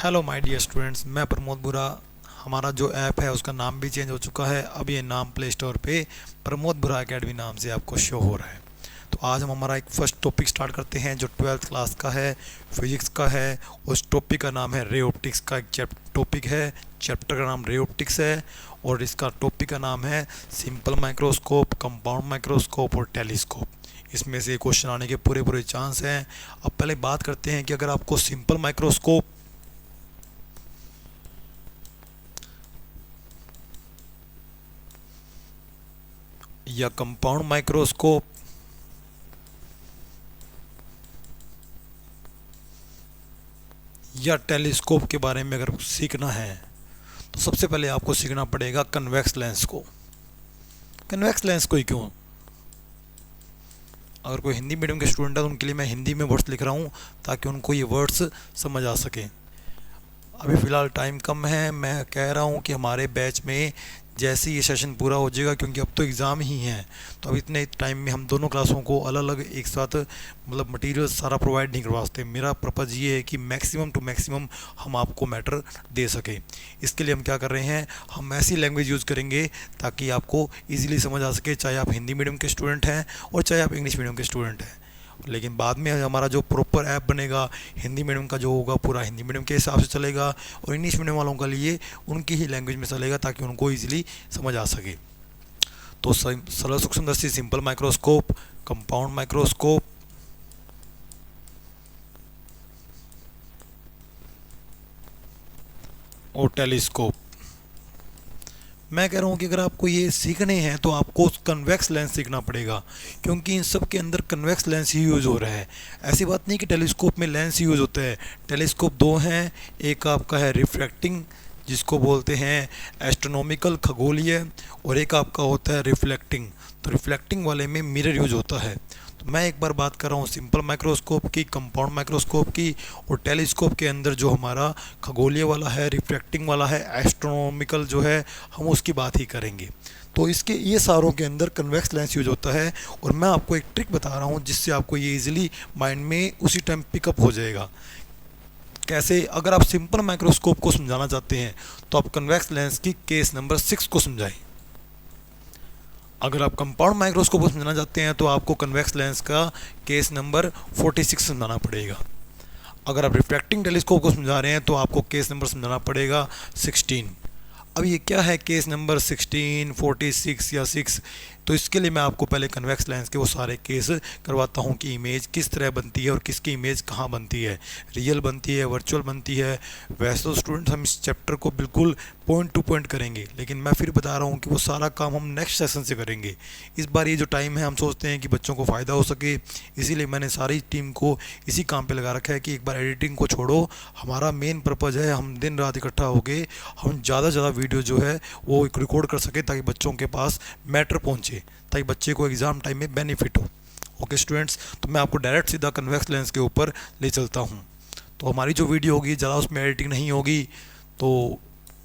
Hello my dear students, मैं प्रमोद बुरा। हमारा जो ऐप है उसका नाम भी चेंज हो चुका है। अब ये नाम प्ले स्टोर पे प्रमोद बुरा एकेडमी नाम से आपको शो हो रहा है। तो आज हम हमारा एक फर्स्ट टॉपिक स्टार्ट करते हैं जो 12th क्लास का है, फिजिक्स का है। उस टॉपिक का नाम है रे ऑप्टिक्स का एक टॉपिक है। चैप्टर का नाम रे ऑप्टिक्स है और इसका टॉपिक का नाम है सिंपल माइक्रोस्कोप, कंपाउंड माइक्रोस्कोप और टेलीस्कोप। इसमें से क्वेश्चन आने के पूरे पूरे चांस हैं। अब पहले बात करते हैं कि अगर आपको सिंपल माइक्रोस्कोप या कंपाउंड माइक्रोस्कोप या टेलीस्कोप के बारे में अगर सीखना है तो सबसे पहले आपको सीखना पड़ेगा कन्वेक्स लेंस को। कन्वेक्स लेंस को ही क्यों, अगर कोई हिंदी मीडियम के स्टूडेंट है तो उनके लिए मैं हिंदी में वर्ड्स लिख रहा हूँ ताकि उनको ये वर्ड्स समझ आ सके। अभी फ़िलहाल टाइम कम है, मैं कह रहा हूँ कि हमारे बैच में जैसे ये सेशन पूरा हो जाएगा, क्योंकि अब तो एग्ज़ाम ही हैं, तो अब इतने टाइम में हम दोनों क्लासों को अलग अलग एक साथ मतलब मटेरियल सारा प्रोवाइड नहीं करवा सकते। मेरा पर्पज़ ये है कि मैक्सिमम टू मैक्सिमम हम आपको मैटर दे सकें। इसके लिए हम क्या कर रहे हैं, हम ऐसी लैंग्वेज यूज़ करेंगे ताकि आपको ईजिली समझ आ सके, चाहे आप हिंदी मीडियम के स्टूडेंट हैं और चाहे आप इंग्लिश मीडियम के स्टूडेंट हैं। लेकिन बाद में हमारा जो प्रॉपर ऐप बनेगा हिंदी मीडियम का जो होगा पूरा हिंदी मीडियम के हिसाब से चलेगा और इंग्लिश मीडियम वालों के लिए उनकी ही लैंग्वेज में चलेगा ताकि उनको ईजिली समझ आ सके। तो सरल सूक्ष्मदर्शी सिंपल माइक्रोस्कोप, कंपाउंड माइक्रोस्कोप और टेलीस्कोप। मैं कह रहा हूँ कि अगर आपको ये सीखने हैं तो आपको कन्वेक्स लेंस सीखना पड़ेगा, क्योंकि इन सब के अंदर कन्वेक्स लेंस ही यूज़ हो रहा है। ऐसी बात नहीं कि टेलीस्कोप में लेंस यूज़ होता है। टेलीस्कोप दो हैं, एक आपका है रिफ्रैक्टिंग जिसको बोलते हैं एस्ट्रोनॉमिकल खगोलीय, और एक आपका होता है रिफ्लेक्टिंग। तो रिफ्लेक्टिंग वाले में मिरर यूज होता है। तो मैं एक बार बात कर रहा हूँ सिंपल माइक्रोस्कोप की, कंपाउंड माइक्रोस्कोप की और टेलीस्कोप के अंदर जो हमारा खगोलीय वाला है, रिफ्रैक्टिंग वाला है, एस्ट्रोनॉमिकल जो है, हम उसकी बात ही करेंगे। तो इसके ये सारों के अंदर कन्वेक्स लेंस यूज होता है और मैं आपको एक ट्रिक बता रहा हूँ जिससे आपको ये इजीली माइंड में उसी टाइम पिकअप हो जाएगा। कैसे, अगर आप सिंपल माइक्रोस्कोप को समझाना चाहते हैं तो आप कन्वेक्स लेंस की केस नंबर 6 को समझाएं। अगर आप कंपाउंड माइक्रोस्कोप को समझना चाहते हैं तो आपको कन्वेक्स लेंस का केस नंबर 46 समझाना पड़ेगा। अगर आप रिफ्रैक्टिंग टेलीस्कोप को समझा रहे हैं तो आपको केस नंबर समझाना पड़ेगा 16। अब ये क्या है केस नंबर 16, 46 या 6? तो इसके लिए मैं आपको पहले कन्वेक्स लेंस के वो सारे केस करवाता हूँ कि इमेज किस तरह बनती है और किसकी इमेज कहाँ बनती है, रियल बनती है, वर्चुअल बनती है। वैसे तो स्टूडेंट्स हम इस चैप्टर को बिल्कुल पॉइंट टू पॉइंट करेंगे, लेकिन मैं फिर बता रहा हूँ कि वो सारा काम हम नेक्स्ट सेशन से करेंगे। इस बार ये जो टाइम है हम सोचते हैं कि बच्चों को फ़ायदा हो सके, इसीलिए मैंने सारी टीम को इसी काम पे लगा रखा है कि एक बार एडिटिंग को छोड़ो, हमारा मेन पर्पज़ है हम दिन रात इकट्ठा होके हम ज़्यादा से ज़्यादा वीडियो जो है वो रिकॉर्ड कर सके ताकि बच्चों के पास मैटर पहुँचे, ताकि बच्चे को एग्ज़ाम टाइम में बेनिफिट हो। ओके स्टूडेंट्स, तो मैं आपको डायरेक्ट सीधा कन्वेक्स लेंस के ऊपर ले चलता हूँ। तो हमारी जो वीडियो होगी ज़्यादा उसमें एडिटिंग नहीं होगी, तो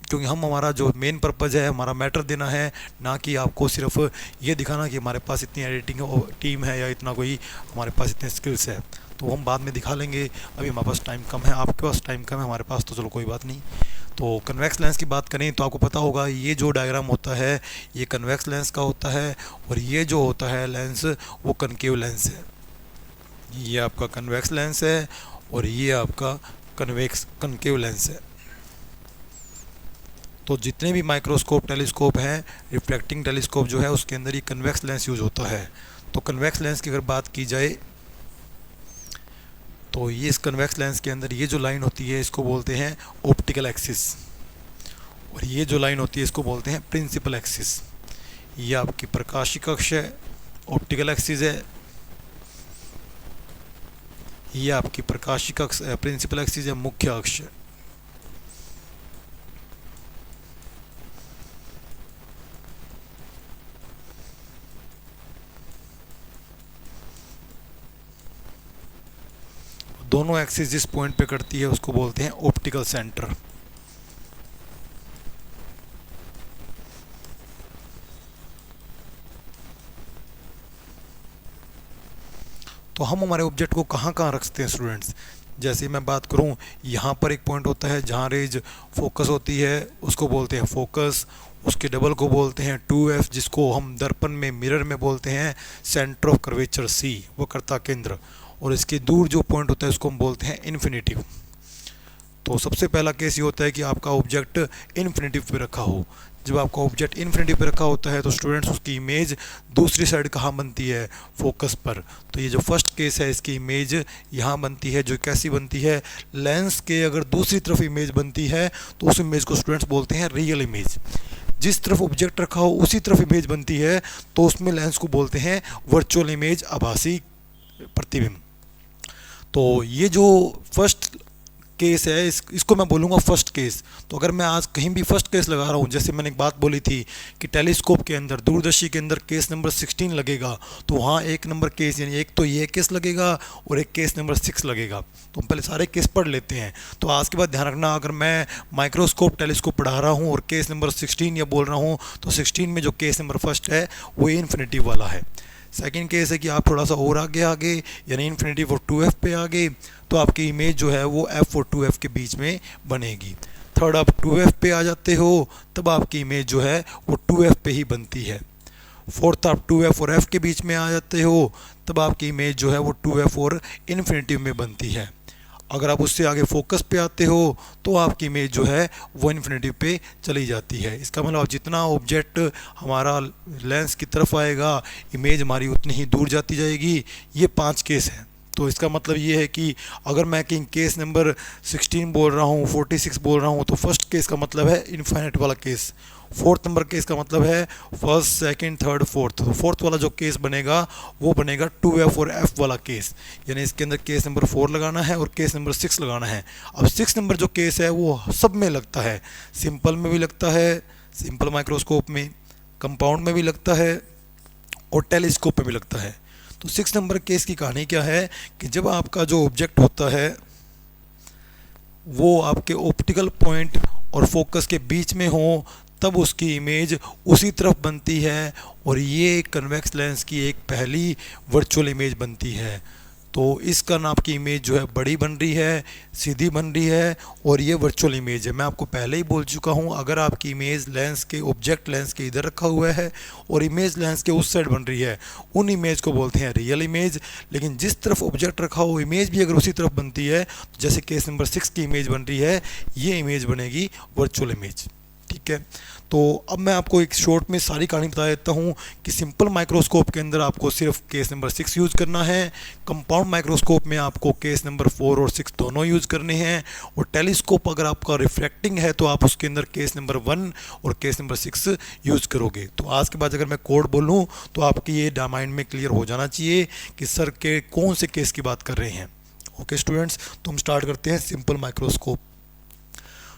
क्योंकि हमारा जो मेन पर्पज़ है हमारा मैटर देना है, ना कि आपको सिर्फ ये दिखाना कि हमारे पास इतनी एडिटिंग टीम है या इतना कोई हमारे पास इतने स्किल्स है। तो हम बाद में दिखा लेंगे, अभी हमारे पास टाइम कम है, आपके पास टाइम कम है, हमारे पास तो चलो कोई बात नहीं। तो कन्वेक्स लेंस की बात करें तो आपको पता होगा ये जो डायग्राम होता है ये कन्वेक्स लेंस का होता है और ये जो होता है लेंस वो कनकेव लेंस है। ये आपका कन्वेक्स लेंस है और ये आपका कनकेव लेंस है। तो जितने भी माइक्रोस्कोप टेलीस्कोप हैं, रिफ्लेक्टिंग टेलीस्कोप जो है उसके अंदर ये कन्वेक्स लेंस यूज होता है। तो कन्वेक्स लेंस की अगर बात की जाए तो ये इस कन्वेक्स लेंस के अंदर ये जो लाइन होती है इसको बोलते हैं ऑप्टिकल एक्सिस, और ये जो लाइन होती है इसको बोलते हैं प्रिंसिपल एक्सिस। ये आपकी प्रकाशिक अक्ष है, ऑप्टिकल एक्सिस है। ये आपकी प्रकाशिक अक्ष प्रिंसिपल एक्सिस है, मुख्य अक्ष। दोनों एक्सिस जिस पॉइंट पे करती है उसको बोलते हैं ऑप्टिकल सेंटर। तो हम हमारे ऑब्जेक्ट को कहाँ कहाँ रखते हैं स्टूडेंट्स, जैसे मैं बात करूं, यहाँ पर एक पॉइंट होता है जहाँ रेज फोकस होती है, उसको बोलते हैं फोकस। उसके डबल को बोलते हैं 2F, जिसको हम दर्पण में मिरर में बोलते हैं सेंटर ऑफ कर्वेचर C, वक्रता केंद्र। और इसके दूर जो पॉइंट होता है उसको हम बोलते हैं इन्फिनिटिव। तो सबसे पहला केस ये होता है कि आपका ऑब्जेक्ट इन्फिनिटिव पे रखा हो। जब आपका ऑब्जेक्ट इन्फिनिटिव पे रखा होता है तो स्टूडेंट्स उसकी इमेज दूसरी साइड कहाँ बनती है, फोकस पर। तो ये जो फर्स्ट केस है इसकी इमेज यहाँ बनती है, जो कैसी बनती है, लेंस के अगर दूसरी तरफ इमेज बनती है तो उस इमेज को स्टूडेंट्स बोलते हैं रियल इमेज। जिस तरफ ऑब्जेक्ट रखा हो उसी तरफ इमेज बनती है तो उसमें लेंस को बोलते हैं वर्चुअल इमेज, आभासी प्रतिबिंब। तो ये जो फर्स्ट केस है इसको मैं बोलूँगा फर्स्ट केस। तो अगर मैं आज कहीं भी फर्स्ट केस लगा रहा हूँ, जैसे मैंने एक बात बोली थी कि टेलीस्कोप के अंदर, दूरदर्शी के अंदर केस नंबर 16 लगेगा, तो वहाँ एक नंबर केस यानी एक तो ये केस लगेगा और एक केस नंबर 6 लगेगा। तो हम पहले सारे केस पढ़ लेते हैं। तो आज के बाद ध्यान रखना, अगर मैं माइक्रोस्कोप टेलीस्कोप पढ़ा रहा हूँ और केस नंबर 16 या बोल रहा हूँ, तो 16 में जो केस नंबर फर्स्ट है वो इन्फिनिटिव वाला है। सेकंड केस है कि आप थोड़ा सा और आगे यानी इन्फिनिटिव और 2F पे आ गए तो आपकी इमेज जो है वो F और 2F के बीच में बनेगी। थर्ड, आप 2F पे आ जाते हो तब आपकी इमेज जो है वो 2F पे ही बनती है। फोर्थ, आप 2F और F के बीच में आ जाते हो तब आपकी इमेज जो है वो 2F और इन्फिनिटिव में बनती है। अगर आप उससे आगे फोकस पे आते हो तो आपकी इमेज जो है वो इन्फिनिटिव पे चली जाती है। इसका मतलब जितना ऑब्जेक्ट हमारा लेंस की तरफ आएगा इमेज हमारी उतनी ही दूर जाती जाएगी। ये 5 केस हैं। तो इसका मतलब ये है कि अगर मैं कि केस नंबर 16 बोल रहा हूँ, 46 बोल रहा हूँ, तो फर्स्ट केस का मतलब है इनफाइनाइट वाला केस। फोर्थ नंबर केस का मतलब है फर्स्ट, सेकंड, थर्ड, फोर्थ। तो फोर्थ वाला जो केस बनेगा वो बनेगा 2F और F वाला केस, यानी इसके अंदर केस नंबर 4 लगाना है और केस नंबर 6 लगाना है। अब 6 नंबर जो केस है वो सब में लगता है, सिंपल में भी लगता है, सिंपल माइक्रोस्कोप में, कंपाउंड में भी लगता है और टेलीस्कोप में भी लगता है। तो 6 नंबर केस की कहानी क्या है कि जब आपका जो ऑब्जेक्ट होता है वो आपके ऑप्टिकल पॉइंट और फोकस के बीच में हो तब उसकी इमेज उसी तरफ बनती है और ये कन्वेक्स लेंस की एक पहली वर्चुअल इमेज बनती है। तो इस कारण आपकी इमेज जो है बड़ी बन रही है, सीधी बन रही है और ये वर्चुअल इमेज है। मैं आपको पहले ही बोल चुका हूँ, अगर आपकी इमेज लेंस के, ऑब्जेक्ट लेंस के इधर रखा हुआ है और इमेज लेंस के उस साइड बन रही है, उन इमेज को बोलते हैं रियल इमेज। लेकिन जिस तरफ ऑब्जेक्ट रखा हो इमेज भी अगर उसी तरफ बनती है, जैसे केस नंबर 6 की इमेज बन रही है, ये इमेज बनेगी वर्चुअल इमेज। ठीक है, तो अब मैं आपको एक शॉर्ट में सारी कहानी बता देता हूँ कि सिंपल माइक्रोस्कोप के अंदर आपको सिर्फ केस नंबर 6 यूज़ करना है, कंपाउंड माइक्रोस्कोप में आपको केस नंबर 4 और 6 दोनों यूज़ करने हैं, और टेलीस्कोप अगर आपका रिफ्रैक्टिंग है तो आप उसके अंदर केस नंबर 1 और केस नंबर 6 यूज़ करोगे। तो आज के बाद अगर मैं कोड बोलूँ तो आपकी ये माइंड में क्लियर हो जाना चाहिए कि सर के कौन से केस की बात कर रहे हैं। ओके स्टूडेंट्स, तो हम स्टार्ट करते हैं सिंपल माइक्रोस्कोप।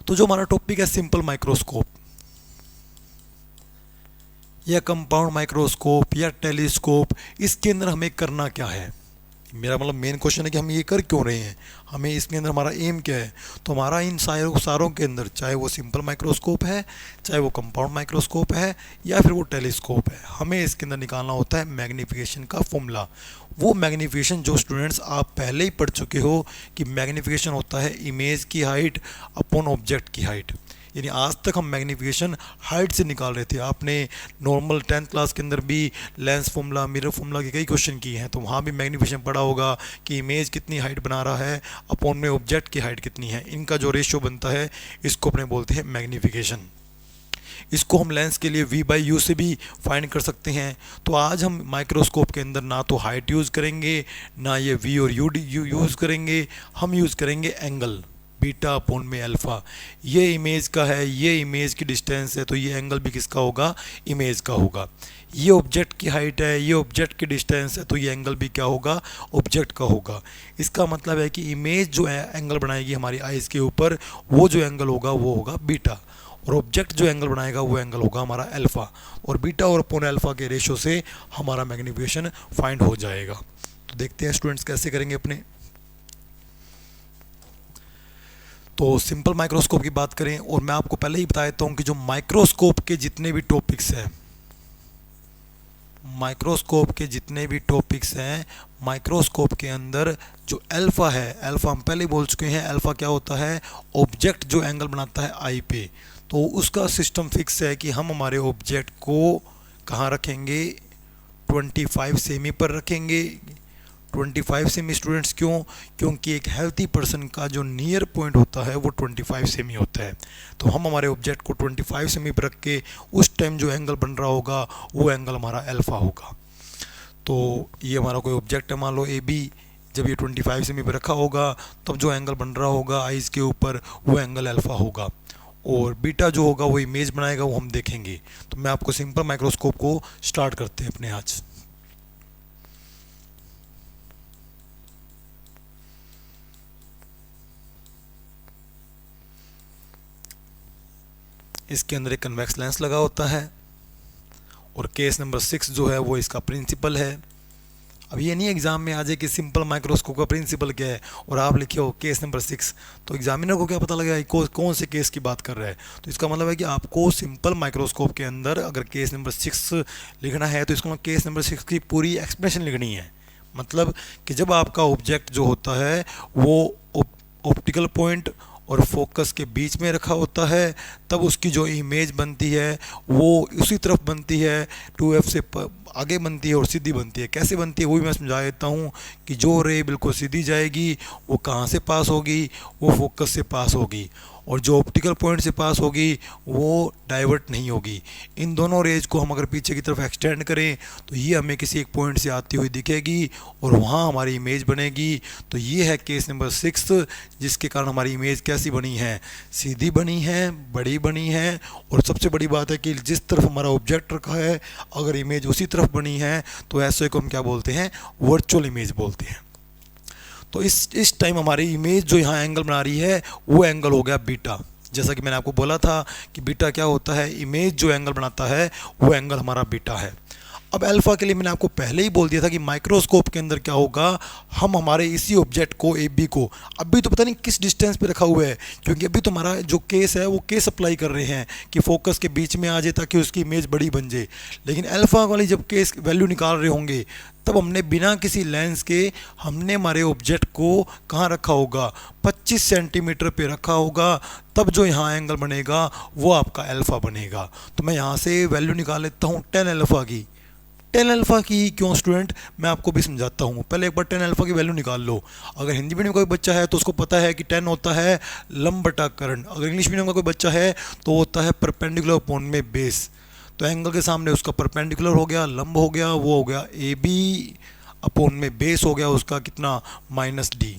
तो जो हमारा टॉपिक है सिंपल माइक्रोस्कोप या कंपाउंड माइक्रोस्कोप या टेलीस्कोप, इसके अंदर हमें करना क्या है, मेरा मतलब मेन क्वेश्चन है कि हम ये कर क्यों रहे हैं, हमें इसके अंदर हमारा एम क्या है। तो हमारा इन सारों के अंदर, चाहे वो सिंपल माइक्रोस्कोप है, चाहे वो कंपाउंड माइक्रोस्कोप है या फिर वो टेलीस्कोप है, हमें इसके अंदर निकालना होता है मैग्नीफिकेशन का फॉर्मूला। वो मैग्नीफिकेशन जो स्टूडेंट्स आप पहले ही पढ़ चुके हो कि मैग्नीफिकेशन होता है इमेज की हाइट अपॉन ऑब्जेक्ट की हाइट। यानी आज तक हम मैग्नीफिकेशन हाइट से निकाल रहे थे। आपने नॉर्मल 10th क्लास के अंदर भी लेंस फॉर्मूला, मिरर फॉर्मूला के कई क्वेश्चन किए हैं, तो वहाँ भी मैग्नीफिकेशन पढ़ा होगा कि इमेज कितनी हाइट बना रहा है अपॉन में ऑब्जेक्ट की हाइट कितनी है, इनका जो रेशियो बनता है इसको अपने बोलते हैं मैग्नीफिकेशन। इसको हम लेंस के लिए V/U से भी फाइंड कर सकते हैं। तो आज हम माइक्रोस्कोप के अंदर ना तो हाइट यूज़ करेंगे, ना ये V और U यूज़ करेंगे, हम यूज़ करेंगे एंगल, बीटा अपॉन में अल्फ़ा। ये इमेज का है, ये इमेज की डिस्टेंस है, तो ये एंगल भी किसका होगा, इमेज का होगा। ये ऑब्जेक्ट की हाइट है, ये ऑब्जेक्ट की डिस्टेंस है, तो ये एंगल भी क्या होगा, ऑब्जेक्ट का होगा। इसका मतलब है कि इमेज जो है एंगल बनाएगी हमारी आइज़ के ऊपर, वो जो एंगल होगा वो होगा बीटा, और ऑब्जेक्ट जो एंगल बनाएगा वो एंगल होगा हमारा अल्फ़ा, और बीटा और अपॉन अल्फ़ा के रेशो से हमारा मैग्नीफिकेशन फाइंड हो जाएगा। तो देखते हैं स्टूडेंट्स कैसे करेंगे अपने। तो सिंपल माइक्रोस्कोप की बात करें, और मैं आपको पहले ही बता देता हूँ कि जो माइक्रोस्कोप के जितने भी टॉपिक्स हैं, माइक्रोस्कोप के जितने भी टॉपिक्स हैं, माइक्रोस्कोप के अंदर जो अल्फ़ा है, अल्फ़ा हम पहले बोल चुके हैं, अल्फ़ा क्या होता है, ऑब्जेक्ट जो एंगल बनाता है आई पे, तो उसका सिस्टम फिक्स है कि हम हमारे ऑब्जेक्ट को कहाँ रखेंगे, 25 सेमी पर रखेंगे। 25 सेमी स्टूडेंट्स क्यों? क्योंकि एक हेल्थी पर्सन का जो नियर पॉइंट होता है वो 25 सेमी होता है। तो हम हमारे ऑब्जेक्ट को 25 सेमी पर रख के उस टाइम जो एंगल बन रहा होगा वो एंगल हमारा अल्फ़ा होगा। तो ये हमारा कोई ऑब्जेक्ट है, मान लो ए बी, जब ये 25 सेमी पर रखा होगा तब जो एंगल बन रहा होगा आइज़ के ऊपर वो एंगल अल्फ़ा होगा, और बीटा जो होगा वो इमेज बनाएगा, वो हम देखेंगे। तो मैं आपको सिंपल माइक्रोस्कोप को स्टार्ट करते हैं अपने आज। इसके अंदर एक कन्वेक्स लेंस लगा होता है, और केस नंबर 6 जो है वो इसका प्रिंसिपल है। अब ये नहीं एग्जाम में आ जाए कि सिंपल माइक्रोस्कोप का प्रिंसिपल क्या है और आप लिखे हो केस नंबर 6, तो एग्जामिनर को क्या पता लगेगा कौन से केस की बात कर रहा है। तो इसका मतलब है कि आपको सिंपल माइक्रोस्कोप के अंदर अगर केस नंबर 6 लिखना है तो इसको केस नंबर 6 की पूरी एक्सप्लेनेशन लिखनी है। मतलब कि जब आपका ऑब्जेक्ट जो होता है वो ऑप्टिकल पॉइंट और फोकस के बीच में रखा होता है, तब उसकी जो इमेज बनती है वो उसी तरफ बनती है, 2f से आगे बनती है और सीधी बनती है। कैसे बनती है वो भी मैं समझा देता हूँ कि जो रे बिल्कुल सीधी जाएगी वो कहाँ से पास होगी, वो फोकस से पास होगी, और जो ऑप्टिकल पॉइंट से पास होगी वो डाइवर्ट नहीं होगी। इन दोनों रेज को हम अगर पीछे की तरफ एक्सटेंड करें तो ये हमें किसी एक पॉइंट से आती हुई दिखेगी और वहाँ हमारी इमेज बनेगी। तो ये है केस नंबर 6, जिसके कारण हमारी इमेज कैसी बनी है, सीधी बनी है, बड़ी बनी है। और सबसे बड़ी बात है कि जिस तरफ हमारा ऑब्जेक्ट रखा है अगर इमेज उसी तरफ बनी है तो ऐसे को हम क्या बोलते हैं, वर्चुअल इमेज बोलते हैं। तो इस टाइम हमारी इमेज जो यहाँ एंगल बना रही है वो एंगल हो गया बीटा। जैसा कि मैंने आपको बोला था कि बीटा क्या होता है, इमेज जो एंगल बनाता है वो एंगल हमारा बीटा है। अब अल्फ़ा के लिए मैंने आपको पहले ही बोल दिया था कि माइक्रोस्कोप के अंदर क्या होगा, हम हमारे इसी ऑब्जेक्ट को ए बी को अभी तो पता नहीं किस डिस्टेंस पे रखा हुआ है, क्योंकि अभी तो हमारा जो केस है वो केस अप्लाई कर रहे हैं कि फोकस के बीच में आ जाए ताकि उसकी इमेज बड़ी बन जाए। लेकिन अल्फ़ा वाली जब केस वैल्यू निकाल रहे होंगे तब हमने बिना किसी लेंस के हमने हमारे ऑब्जेक्ट को कहाँ रखा होगा, 25 सेंटीमीटर पे रखा होगा, तब जो यहाँ एंगल बनेगा वो आपका अल्फ़ा बनेगा। तो मैं यहाँ से वैल्यू निकाल लेता हूँ 10 अल्फ़ा की। 10 अल्फ़ा की क्यों स्टूडेंट, मैं आपको भी समझाता हूँ। पहले एक बार 10 अल्फ़ा की वैल्यू निकाल लो। अगर हिंदी मीडियम का कोई बच्चा है तो उसको पता है कि 10 होता है लंब बटा कर्ण। अगर इंग्लिश मीडियम का कोई बच्चा है तो होता है परपेंडिकुलर अपॉन में बेस। तो एंगल के सामने उसका परपेंडिकुलर हो गया, लंब हो गया, वो हो गया ए बी अपॉन में बेस हो गया उसका कितना, -d।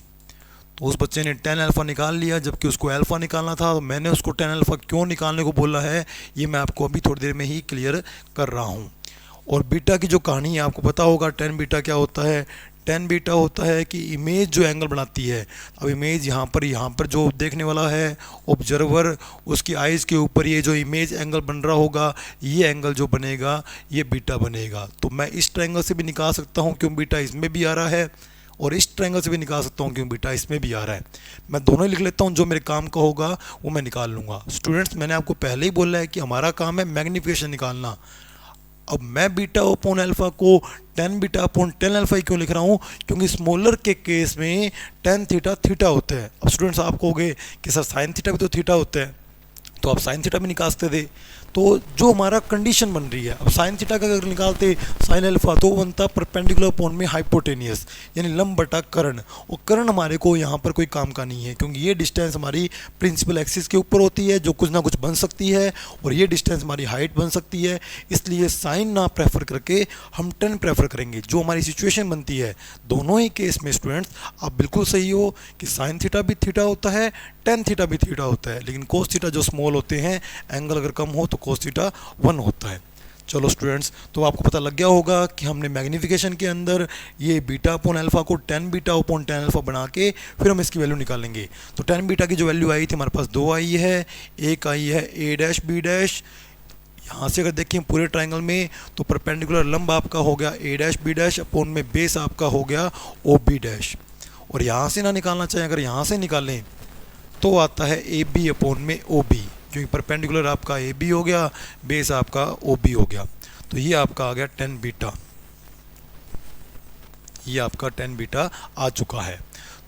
तो उस बच्चे ने 10 अल्फ़ा निकाल लिया, जबकि उसको अल्फ़ा निकालना था। तो मैंने उसको 10 अल्फ़ा क्यों निकालने को बोला है ये मैं आपको अभी थोड़ी देर में ही क्लियर कर रहा हूँ। और बीटा की जो कहानी है आपको पता होगा, 10 बीटा क्या होता है। 10 बीटा होता है कि इमेज जो एंगल बनाती है, अब इमेज यहाँ पर जो देखने वाला है ऑब्जर्वर, उसकी आइज़ के ऊपर ये जो इमेज एंगल बन रहा होगा ये एंगल जो बनेगा ये बीटा बनेगा। तो मैं इस ट्रायंगल से भी निकाल सकता हूँ क्यों बीटा इसमें भी आ रहा है, और इस ट्रायंगल से भी निकाल सकता हूँ क्यों बीटा इसमें भी आ रहा है। मैं दोनों ही लिख लेता हूँ, जो मेरे काम का होगा वो मैं निकाल लूँगा। स्टूडेंट्स मैंने आपको पहले ही बोला है कि हमारा काम है मैग्नीफिकेशन निकालना। अब मैं बीटा अपॉन अल्फ़ा को 10 बीटा अपॉन 10 अल्फ़ा क्यों लिख रहा हूँ, क्योंकि स्मॉलर के केस में tan थीटा थीटा होता है। अब स्टूडेंट्स आप कहोगे कि सर साइन थीटा भी तो थीटा होता है, तो आप साइन थीटा भी निकाल सकते थे। तो जो हमारा कंडीशन बन रही है, अब साइन थीटा का अगर निकालते साइन अल्फा तो बनता परपेंडिकुलर अपॉन में हाइपोटेनियस, यानी लंब बटा कर्ण। और कर्ण हमारे को यहाँ पर कोई काम का नहीं है, क्योंकि ये डिस्टेंस हमारी प्रिंसिपल एक्सिस के ऊपर होती है जो कुछ ना कुछ बन सकती है, और ये डिस्टेंस हमारी हाइट बन सकती है। इसलिए साइन ना प्रेफर करके हम टेन प्रेफर करेंगे। जो हमारी सिचुएशन बनती है दोनों ही केस में स्टूडेंट्स आप बिल्कुल सही हो कि साइन थीटा भी थीटा होता है, टेन थीटा भी थीटा होता है, लेकिन कोस थीटा जो स्मॉल होते हैं, एंगल अगर कम हो तो कोस थीटा 1 होता है। चलो स्टूडेंट्स, तो आपको पता लग गया होगा कि हमने मैग्नीफिकेशन के अंदर ये बीटा अपॉन अल्फा को 10 बीटा अपॉन 10 अल्फा बना के फिर हम इसकी वैल्यू निकालेंगे। तो 10 बीटा की जो वैल्यू आई थी हमारे पास 2 आई है, एक आई है ए डैश बी डैश। यहाँ से अगर देखें पूरे ट्राइंगल में तो परपेंडिकुलर लंब आपका हो गया ए डैश बी डैश अपॉन में बेस आपका हो गया ओ बी डैश। और यहाँ से ना निकालना चाहिए, अगर यहाँ से निकालें तो आता है ए बी अपॉन में ओ बी, क्योंकि परपेंडिकुलर आपका ए बी हो गया, बेस आपका ओ बी हो गया। तो ये आपका आ गया 10 बीटा, ये आपका 10 बीटा आ चुका है।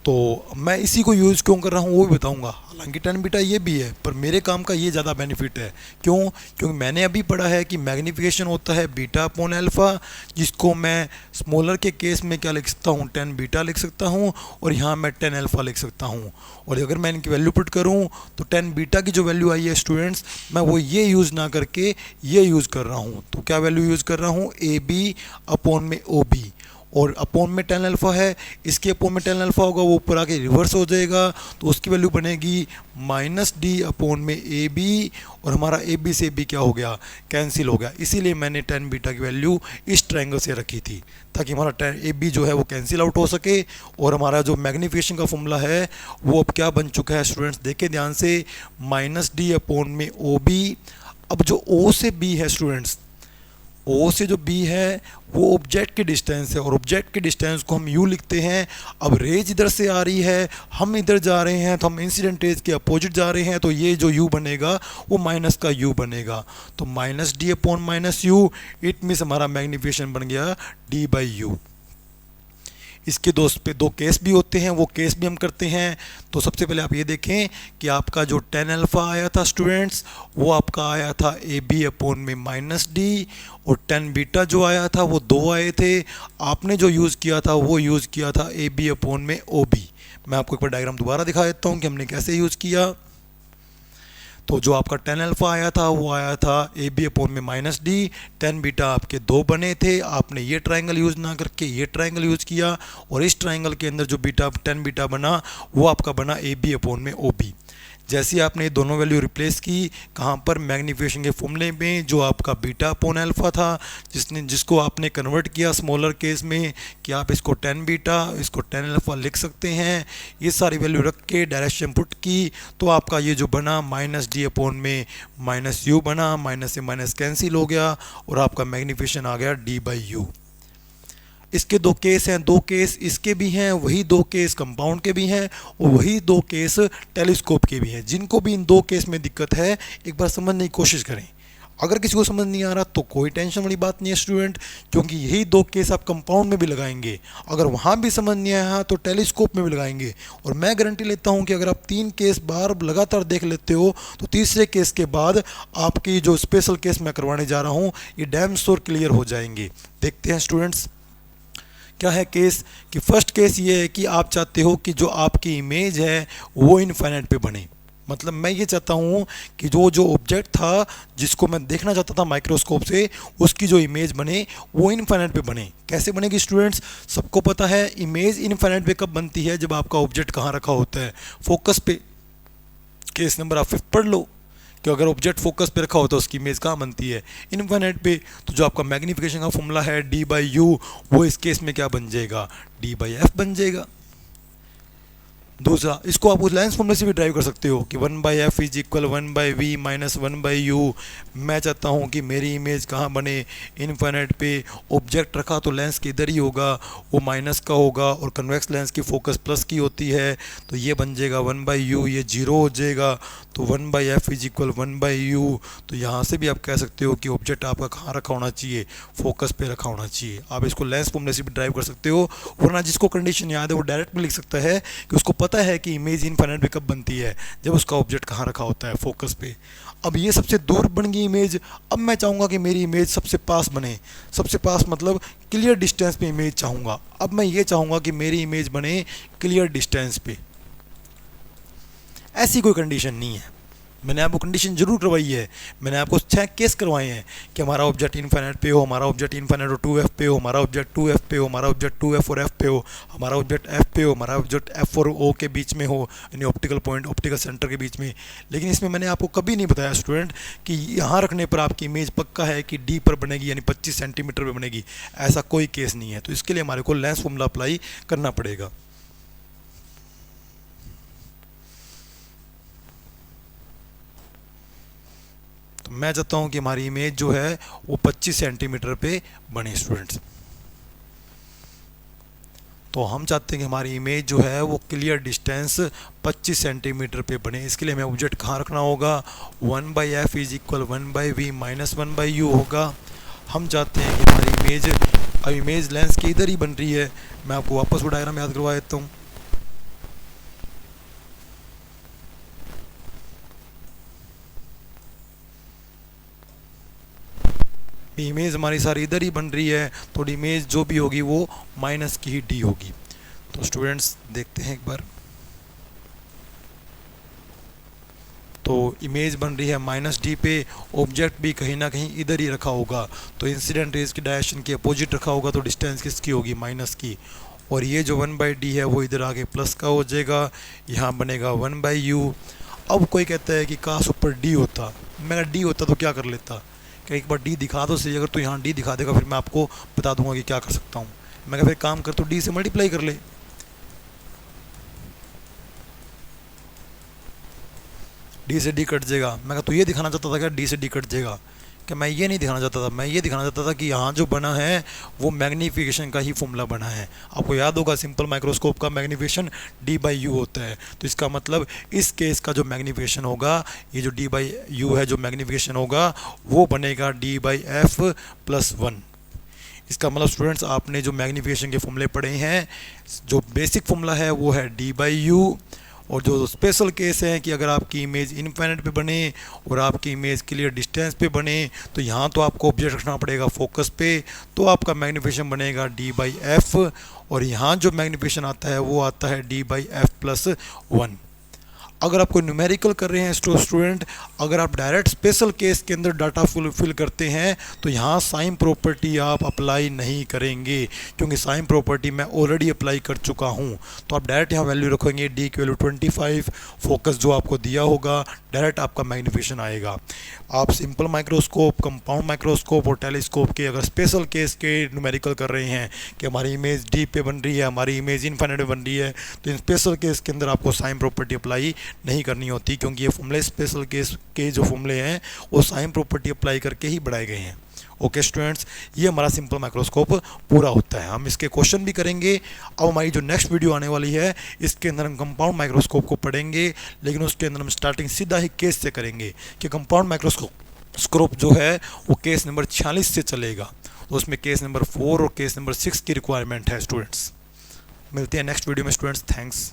तो मैं इसी को यूज़ क्यों कर रहा हूँ वो भी बताऊँगा। हालांकि 10 बीटा ये भी है, पर मेरे काम का ये ज़्यादा बेनिफिट है। क्यों? क्योंकि मैंने अभी पढ़ा है कि मैग्नीफिकेशन होता है बीटा अपॉन अल्फ़ा, जिसको मैं स्मॉलर के केस में क्या लिख सकता हूँ, 10 बीटा लिख सकता हूँ, और यहाँ मैं 10 अल्फ़ा लिख सकता हूँ। और अगर मैं इनकी वैल्यू पुट करूँ तो 10 बीटा की जो वैल्यू आई है स्टूडेंट्स, मैं वो ये यूज़ ना करके ये यूज़ कर रहा हूँ। तो क्या वैल्यू यूज़ कर रहा हूँ, ए बी अपॉन में ओ बी, और अपोन में 10 अल्फ़ा है, इसके अपोन में 10 अल्फ़ा होगा, वो ऊपर आके रिवर्स हो जाएगा, तो उसकी वैल्यू बनेगी माइनस डी अपॉन में ए बी, और हमारा ए बी से बी क्या हो गया, कैंसिल हो गया। इसीलिए मैंने 10 बीटा की वैल्यू इस ट्रायंगल से रखी थी, ताकि हमारा ए बी जो है वो कैंसिल आउट हो सके। और हमारा जो मैग्नीफिकेशन का फॉर्मूला है वो अब क्या बन चुका है स्टूडेंट्स, देखें ध्यान से, माइनस डी अपॉन में ओ बी। अब जो ओ से बी है स्टूडेंट्स, ओ से जो बी है वो ऑब्जेक्ट की डिस्टेंस है, और ऑब्जेक्ट की डिस्टेंस को हम यू लिखते हैं। अब रेज इधर से आ रही है, हम इधर जा रहे हैं, तो हम इंसिडेंट रेज के अपोजिट जा रहे हैं, तो ये जो यू बनेगा वो माइनस का यू बनेगा। तो minus D upon minus you, it means हमारा मैग्नीफिकेशन बन गया डी बाई यू। इसके दो केस भी होते हैं, वो केस भी हम करते हैं। तो सबसे पहले आप ये देखें कि आपका जो 10 अल्फ़ा आया था स्टूडेंट्स, वो आपका आया था ए बी अपॉन में माइनस डी, और 10 बीटा जो आया था वो 2 आए थे। आपने जो यूज़ किया था वो यूज़ किया था ए बी अपॉन में ओ बी। मैं आपको एक बार डायग्राम दोबारा दिखा देता हूँ कि हमने कैसे यूज़ किया। तो जो आपका 10 अल्फ़ा आया था वो आया था ए बी अपॉन में माइनस डी, 10 बीटा आपके 2 बने थे, आपने ये ट्रायंगल यूज़ ना करके ये ट्रायंगल यूज़ किया, और इस ट्रायंगल के अंदर जो बीटा 10 बीटा बना वो आपका बना ए बी अपॉन में ओ बी। जैसे आपने ये दोनों वैल्यू रिप्लेस की कहाँ पर, मैग्नीफिकेशन के फॉर्मूले में, जो आपका बीटा अपॉन अल्फ़ा था, जिसको आपने कन्वर्ट किया स्मॉलर केस में कि आप इसको 10 बीटा, इसको 10 अल्फ़ा लिख सकते हैं। ये सारी वैल्यू रख के डायरेक्शन पुट की, तो आपका ये जो बना माइनस डी अपॉन में माइनस यू बना, माइनस से माइनस कैंसिल हो गया, और आपका मैग्नीफिकेशन आ गया डी बाई यू। इसके 2 केस हैं, 2 केस इसके भी हैं, वही 2 केस कंपाउंड के भी हैं, और वही 2 केस टेलीस्कोप के भी हैं। जिनको भी इन 2 केस में दिक्कत है एक बार समझने की कोशिश करें। अगर किसी को समझ नहीं आ रहा तो कोई टेंशन वाली बात नहीं है स्टूडेंट, क्योंकि यही 2 केस आप कंपाउंड में भी लगाएंगे। अगर वहाँ भी समझ नहीं आया तो टेलीस्कोप में भी लगाएंगे। और मैं गारंटी लेता हूँ कि अगर आप 3 केस बार लगातार देख लेते हो तो तीसरे केस के बाद आपकी जो स्पेशल केस मैं करवाने जा रहा हूँ ये डैम श्योर क्लियर हो जाएंगे। देखते हैं स्टूडेंट्स क्या है केस, कि फर्स्ट केस ये है कि आप चाहते हो कि जो आपकी इमेज है वो इनफाइनाइट पे बने। मतलब मैं ये चाहता हूँ कि जो ऑब्जेक्ट था जिसको मैं देखना चाहता था माइक्रोस्कोप से, उसकी जो इमेज बने वो इनफाइनाइट पे बने। कैसे बनेगी स्टूडेंट्स, सबको पता है इमेज इनफाइनाइट पे कब बनती है, जब आपका ऑब्जेक्ट कहाँ रखा होता है, फोकस पे। केस नंबर आप 5 पढ़ लो कि अगर ऑब्जेक्ट फोकस पे रखा होता है उसकी इमेज कहाँ बनती है, इनफाइनाइट पे। तो जो आपका मैग्नीफिकेशन का फॉर्मूला है डी बाई यू, वो इस केस में क्या बन जाएगा, डी बाई एफ बन जाएगा। दूसरा, इसको आप उस लेंस फॉर्मूले से भी ड्राइव कर सकते हो कि 1/f is equal 1/v minus 1/u। मैं चाहता हूँ कि मेरी इमेज कहाँ बने, इनफाइनाइट पे। ऑब्जेक्ट रखा तो लेंस के इधर ही होगा, वो माइनस का होगा, और कन्वेक्स लेंस की फोकस प्लस की होती है, तो ये बन जाएगा 1/u, ये 0 हो जाएगा। तो 1/f इज इक्वल 1/u। तो यहाँ से भी आप कह सकते हो कि ऑब्जेक्ट आपका कहाँ रखा होना चाहिए, फोकस पे रखा होना चाहिए। आप इसको लेंस फॉर्मूले से भी ड्राइव कर सकते हो, वरना जिसको कंडीशन याद है वो डायरेक्ट में लिख सकता है कि उसको पता है कि इमेज इनफाइनाइट पे कब बनती है, जब उसका ऑब्जेक्ट कहाँ रखा होता है, फोकस पे। अब ये सबसे दूर बन गई इमेज। अब मैं चाहूँगा कि मेरी इमेज सबसे पास बने। सबसे पास मतलब क्लियर डिस्टेंस पे इमेज चाहूँगा। अब मैं ये चाहूँगा कि मेरी इमेज बने क्लियर डिस्टेंस पे। ऐसी कोई कंडीशन नहीं है, मैंने आपको कंडीशन जरूर करवाई है। मैंने आपको 6 केस करवाए हैं कि हमारा ऑब्जेक्ट इनफाइनाइट पे हो, हमारा ऑब्जेक्ट इनफाइनाइट और 2f पे हो, हमारा ऑब्जेक्ट 2f पे हो, हमारा ऑब्जेक्ट 2f और f पे हो, हमारा ऑब्जेक्ट f पे हो, हमारा ऑब्जेक्ट f और o के बीच में हो, यानी ऑप्टिकल पॉइंट ऑप्टिकल सेंटर के बीच में। लेकिन इसमें मैंने आपको कभी नहीं बताया स्टूडेंट कि यहाँ रखने पर आपकी इमेज पक्का है कि d पर बनेगी, यानी 25 सेंटीमीटर पर बनेगी। ऐसा कोई केस नहीं है। तो इसके लिए हमारे को लेंस फॉर्मूला अप्लाई करना पड़ेगा। तो मैं चाहता हूँ कि हमारी इमेज जो है वो 25 सेंटीमीटर पे बने स्टूडेंट्स। तो हम चाहते हैं कि हमारी इमेज जो है वो क्लियर डिस्टेंस 25 सेंटीमीटर पे बने। इसके लिए हमें ऑब्जेक्ट कहाँ रखना होगा, 1/f is equal 1/v minus 1/u होगा। हम चाहते हैं कि हमारी इमेज लेंस के इधर ही बन रही है। मैं आपको वापस वो डायग्राम याद करवा देता हूँ। इमेज हमारी सारी इधर ही बन रही है, तो इमेज जो भी होगी वो माइनस की ही डी होगी। तो स्टूडेंट्स देखते हैं एक बार। तो इमेज बन रही है माइनस डी पे, ऑब्जेक्ट भी कहीं ना कहीं इधर ही रखा होगा, तो इंसिडेंट रेज की डायरेक्शन के अपोजिट रखा होगा, तो डिस्टेंस किसकी होगी, माइनस की। और ये जो 1/d है वो इधर आके प्लस का हो जाएगा, यहाँ बनेगा 1/u। अब कोई कहता है कि काश ऊपर डी होता, मैं डी होता तो क्या कर लेता, कि एक बार डी दिखा दो सही, अगर तू यहाँ डी दिखा देगा फिर मैं आपको बता दूंगा कि क्या कर सकता हूँ। मैं कहा फिर काम कर, तो डी से मल्टीप्लाई कर ले। डी से डी कट जाएगा। मैं कहा तू ये दिखाना चाहता था क्या डी से डी कट जाएगा, कि मैं ये नहीं दिखाना चाहता था, मैं ये दिखाना चाहता था कि यहाँ जो बना है वो मैग्नीफिकेशन का ही फॉर्मूला बना है। आपको याद होगा सिंपल माइक्रोस्कोप का मैग्नीफिकेशन d/u होता है, तो इसका मतलब इस केस का जो मैग्नीफिकेशन होगा, ये जो d/u है जो मैग्नीफिकेशन होगा वो बनेगा d/f+1। इसका मतलब स्टूडेंट्स आपने जो मैग्नीफिकेशन के फॉर्मूले पढ़े हैं, जो बेसिक फॉर्मूला है वो है d/u, और जो स्पेशल केस है कि अगर आपकी इमेज इनफाइनाइट पे बने और आपकी इमेज क्लियर डिस्टेंस पे बने, तो यहाँ तो आपको ऑब्जेक्ट रखना पड़ेगा फोकस पे, तो आपका मैग्नीफिकेशन बनेगा d/f, और यहाँ जो मैग्नीफिकेशन आता है वो आता है d/f+1। अगर आप कोई न्यूमेरिकल कर रहे हैं स्टूडेंट, अगर आप डायरेक्ट स्पेशल केस के अंदर डाटा फिल करते हैं तो यहाँ साइन प्रॉपर्टी आप अप्लाई नहीं करेंगे, क्योंकि साइन प्रॉपर्टी मैं ऑलरेडी अप्लाई कर चुका हूँ। तो आप डायरेक्ट यहाँ वैल्यू रखेंगे, डी की वैल्यू 25, फोकस जो आपको दिया होगा, डायरेक्ट आपका मैग्नीफिकेशन आएगा। आप सिंपल माइक्रोस्कोप, कंपाउंड माइक्रोस्कोप और टेलीस्कोप के अगर स्पेशल केस के न्यूमेरिकल कर रहे हैं कि हमारी इमेज डी पे बन रही है, हमारी इमेज इनफाइनाइट पे बन रही है, तो इन स्पेशल केस के अंदर आपको साइन प्रॉपर्टी अप्लाई नहीं करनी होती, क्योंकि ये फॉर्मूले स्पेशल केस के जो फॉर्मूले हैं वो साइन प्रॉपर्टी अप्लाई करके ही बढ़ाए गए हैं। ओके स्टूडेंट्स, ये हमारा सिंपल माइक्रोस्कोप पूरा होता है। हम इसके क्वेश्चन भी करेंगे। अब हमारी जो नेक्स्ट वीडियो आने वाली है इसके अंदर हम कंपाउंड माइक्रोस्कोप को पढ़ेंगे, लेकिन उसके अंदर हम स्टार्टिंग सीधा ही केस से करेंगे कि कंपाउंड माइक्रोस्कोप जो है वो केस नंबर 46 से चलेगा, तो उसमें केस नंबर 4 और केस नंबर 6 की रिक्वायरमेंट है स्टूडेंट्स। मिलते हैं नेक्स्ट वीडियो में स्टूडेंट्स, थैंक्स।